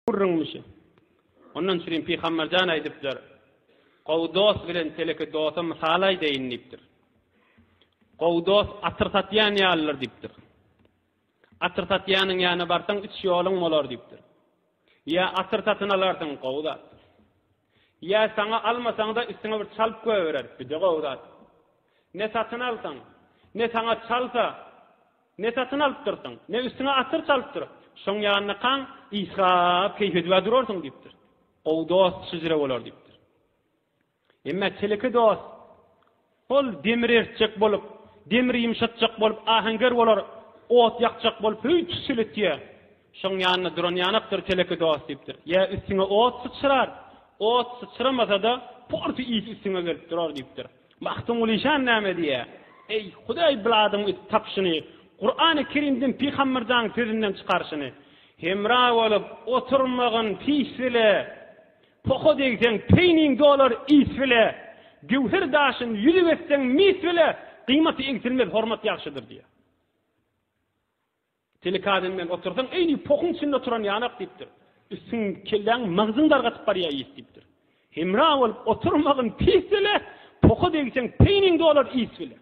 Urrunmuşy. Ondan şirin Peygamberjan aýdypdyr. Gowdos bilen teleki dosa mysal aýdyň diýipdir. Gowdos atyrtatýan ýalylar diýipdir. Atyrtatýanyň ýanyna barsaň üç ýoluň bolar diýipdir. Ya atyrtatyny alarsyň gowdat. Ya sana almasaň da üstüne bir çalp goýberer, bir gowdat. Ne satyn alsaň, ne sana çalsa, ne satyn alyp dursaň, ne üstüne atyr çalyp dur. Şoň ýanyna kaň ihsap keýfeti we durarsyň diýipdir. Gowdos şüjre bolar diýipdir. Emma teleki dost ol demir erçek bolup, demir ýumşatjak bolup, ahanger bolar, ot ýakjak bolup, hüýt sületýär. Şoň ýanyna duran ýanakdyr teleki dost diýipdir. Ya üstüne ot sıçrar, ot sıçramasa da porty iş üstüne gelip durar diýipdir. Mahtun ulişan näme diýär? Ey Hudaý biladym tapşyny, Qur'an-ı Kerimden Peygamberden sözünden çıkarşını, hemra olup oturmagın pisile, poko degsen peynin dolar isfile, güwher daşyn yüzüp etsen misfile, kıymatı eksilmez, hormat ýakşydyr diýär. Telekadyn men otursaň, eýni pokun içinde oturan ýanak diýipdir. Üstün kelläň magzyňlar gatyp barýar diýipdir. Hemra olup oturmagın pisile, poko degsen peynin dolar isfile.